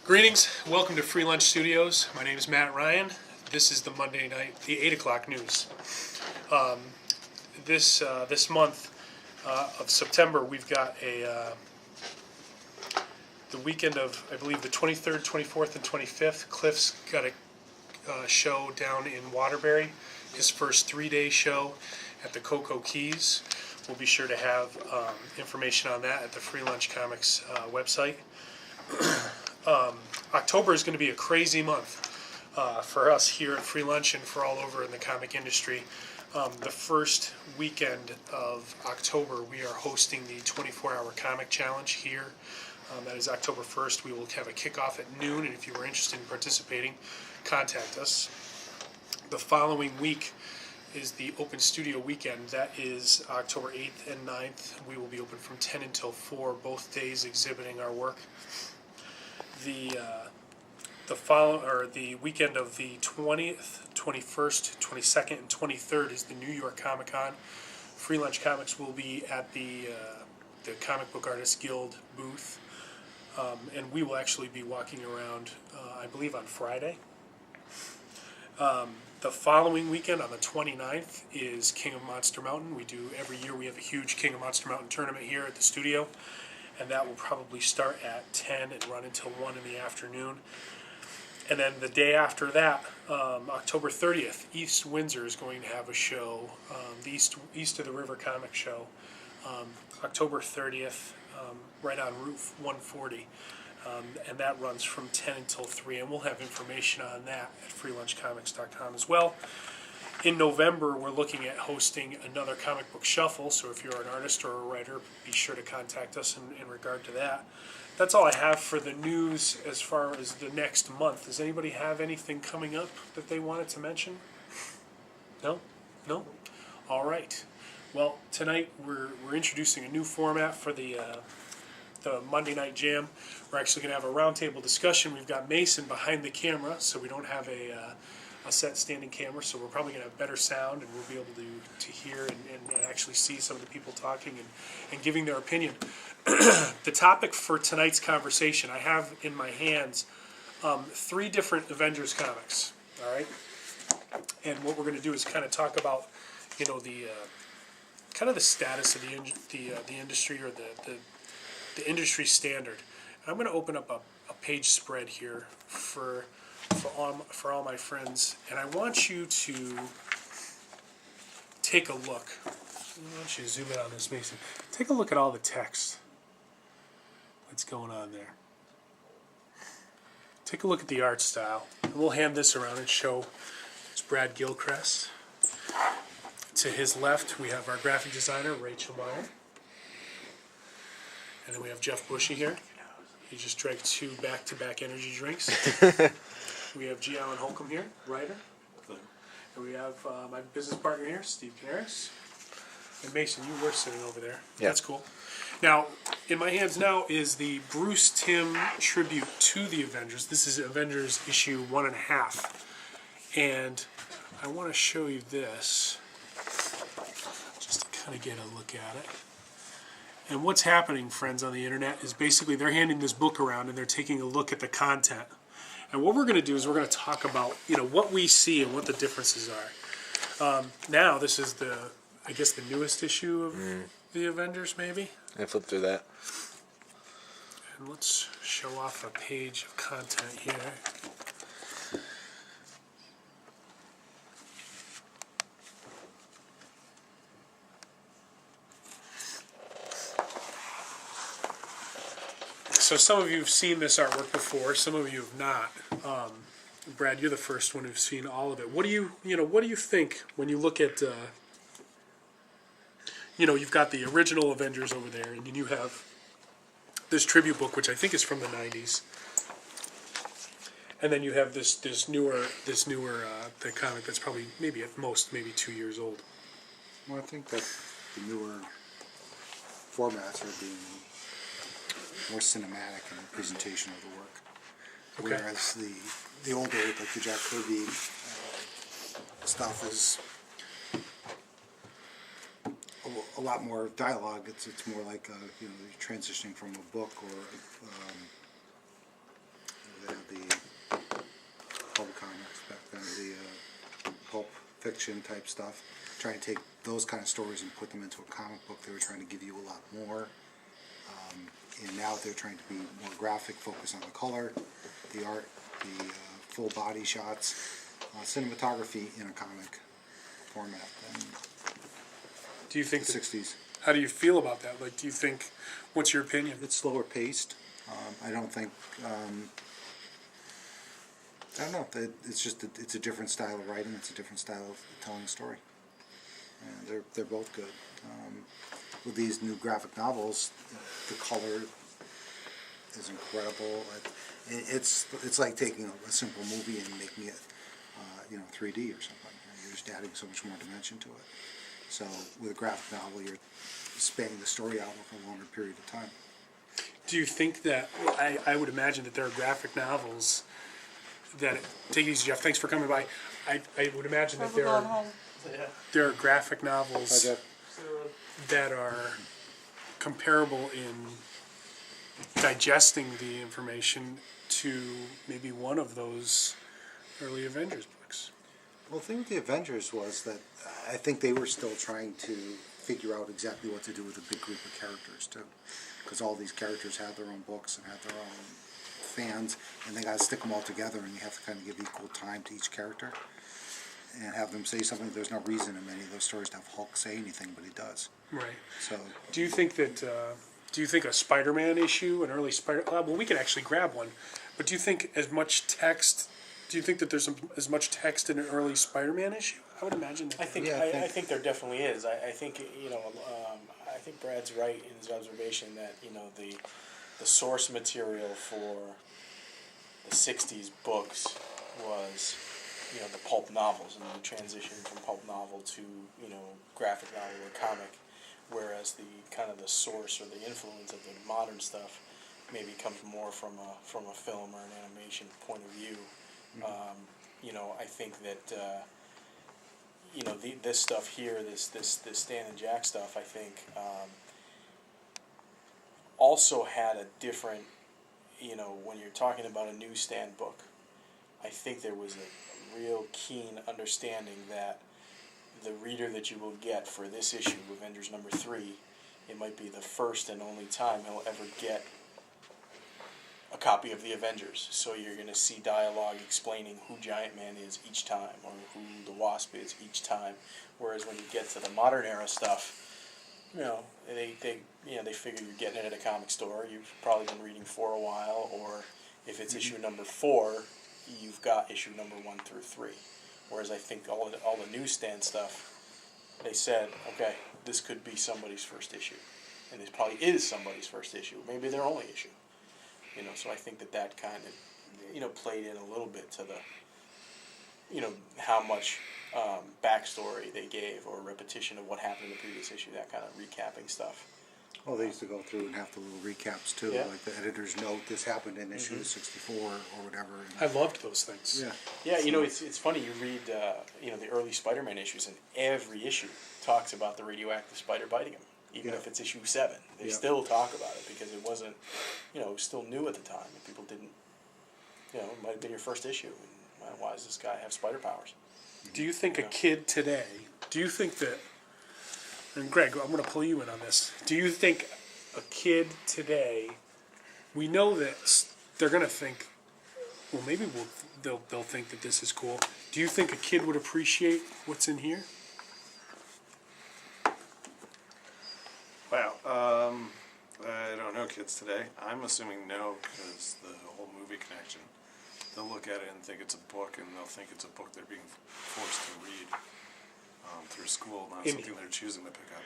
Greetings, welcome to Free Lunch Studios. My name is Matt Ryan. This is the Monday night, the 8 o'clock news. This month of September, we've got the weekend of, I believe, the 23rd, 24th, and 25th. Cliff's got a show down in Waterbury, his first 3-day show at the Cocoa Keys. We'll be sure to have information on that at the Free Lunch Comics website. October is going to be a crazy month for us here at Free Lunch and for all over in the comic industry. The first weekend of October, we are hosting the 24-hour comic challenge here. That is October 1st. We will have a kickoff at noon, and if you were interested in participating, contact us. The following week is the Open Studio weekend. That is October 8th and 9th. We will be open from 10 until 4, both days exhibiting our work. The weekend of the 20th, 21st, 22nd, and 23rd is the New York Comic Con. Free Lunch Comics will be at the Comic Book Artists Guild booth, and we will actually be walking around, I believe, on Friday. The following weekend, on the 29th, is King of Monster Mountain. Every year we have a huge King of Monster Mountain tournament here at the studio, and that will probably start at 10 and run until 1 in the afternoon. And then the day after that, October 30th, East Windsor is going to have a show, the East of the River Comic Show, October 30th, right on Route 140. And that runs from 10 until 3, and we'll have information on that at freelunchcomics.com as well. In November, we're looking at hosting another comic book shuffle, so if you're an artist or a writer, be sure to contact us in regard to that. That's all I have for the news as far as the next month. Does anybody have anything coming up that they wanted to mention? No? No? All right. Well, tonight we're introducing a new format for the Monday Night Jam. We're actually going to have a roundtable discussion. We've got Mason behind the camera, so we don't have a set standing camera, so we're probably going to have better sound, and we'll be able to hear and actually see some of the people talking and giving their opinion. The topic for tonight's conversation, I have in my hands 3 different Avengers comics, all right? And what we're going to do is kind of talk about, the kind of the status of the industry, or the industry standard. And I'm going to open up a page spread here for all my friends, and I want you to take a look. I want you to zoom in on this, Mason. Take a look at all the text that's going on there. Take a look at the art style. And we'll hand this around and show it's Brad Gilchrist. To his left, we have our graphic designer, Rachel Meyer. And then we have Jeff Bushy here. He just drank 2 back-to-back energy drinks. We have G. Allen Holcomb here, writer. And we have my business partner here, Steve Canaris. And Mason, you were sitting over there. Yeah. That's cool. Now, in my hands now is the Bruce Timm tribute to the Avengers. This is Avengers issue 1.5. And I want to show you this, just to kind of get a look at it. And what's happening, friends, on the internet is basically they're handing this book around and they're taking a look at the content. And what we're going to do is we're going to talk about, what we see and what the differences are. Now, this is I guess the newest issue of the Avengers, maybe? I flipped through that. And let's show off a page of content here. So some of you have seen this artwork before, some of you have not. Brad, you're the first one who's seen all of it. What do you think when you look at, you've got the original Avengers over there, and then you have this tribute book, which I think is from the 90s, and then you have this newer the comic that's probably maybe at most maybe 2 years old. Well, I think that the newer formats are being more cinematic in the presentation of the work, Okay. whereas the older, like the Jack Kirby stuff, is a lot more dialogue. It's more like you're transitioning from a book or the pulp fiction type stuff, trying to take those kind of stories and put them into a comic book. They were trying to give you a lot more. And now they're trying to be more graphic, focus on the color, the art, the full body shots, cinematography in a comic format than Do you think the that, 60s. how do you feel about that? Like, do you think, what's your opinion? It's slower paced. I don't think, I don't know, it's just, it's a different style of writing, it's a different style of telling a story. And they're both good. With these new graphic novels, the color is incredible. It's like taking a simple movie and making it, 3D or something. You're just adding so much more dimension to it. So with a graphic novel, you're spanning the story out over a longer period of time. Do you think that, I would imagine that there are graphic novels that, take it easy, Jeff, thanks for coming by. I would imagine that there are graphic novels Hi, Jeff. that are comparable in digesting the information to maybe one of those early Avengers books. Well, the thing with the Avengers was that I think they were still trying to figure out exactly what to do with a big group of characters too, because all these characters had their own books and had their own fans, and they got to stick them all together, and you have to kind of give equal time to each character and have them say something. There's no reason in many of those stories to have Hulk say anything, but he does. Right. So Do you think that, do you think a Spider-Man issue, an early well, we could actually grab one, but do you think as much text, do you think that there's as much text in an early Spider-Man issue? I would imagine that. I think Yeah, I think there definitely is. I think I think Brad's right in his observation that the source material for the '60s books was the pulp novels and the transition from pulp novel to graphic novel or comic, whereas the kind of the source or the influence of the modern stuff maybe comes more from a film or an animation point of view. I think that this stuff here, this Stan and Jack stuff, I think also had a different, when you're talking about a newsstand book, I think there was a real keen understanding that the reader that you will get for this issue, Avengers #3, it might be the first and only time he'll ever get a copy of the Avengers. So you're going to see dialogue explaining who Giant Man is each time, or who the Wasp is each time. Whereas when you get to the modern era stuff, they figure you're getting it at a comic store. You've probably been reading for a while, or if it's issue #4, you've got issue #1 through 3. Whereas I think all the newsstand stuff, they said, okay, this could be somebody's first issue, and this probably is somebody's first issue, maybe their only issue. So I think that kind of, played in a little bit to the, how much backstory they gave or repetition of what happened in the previous issue, that kind of recapping stuff. well, they used to go through and have the little recaps too, Yeah. like the editor's note, this happened in issue 64 or whatever. I loved those things. Yeah. Yeah, it's funny, you read, the early Spider-Man issues, and every issue talks about the radioactive spider biting him. Even Yeah. if it's issue 7, they Yeah. still talk about it because it wasn't, it was still new at the time, and people didn't, it might have been your first issue, and why does this guy have spider powers? Do you think a kid today, do you think that, and Greg, I'm going to pull you in on this. Do you think a kid today, we know that they're going to think, well, maybe they'll think that this is cool. Do you think a kid would appreciate what's in here? Wow. I don't know kids today. I'm assuming no, because the whole movie connection. They'll look at it and think it's a book, and they'll think it's a book they're being forced to read through school, not something they're choosing to pick up.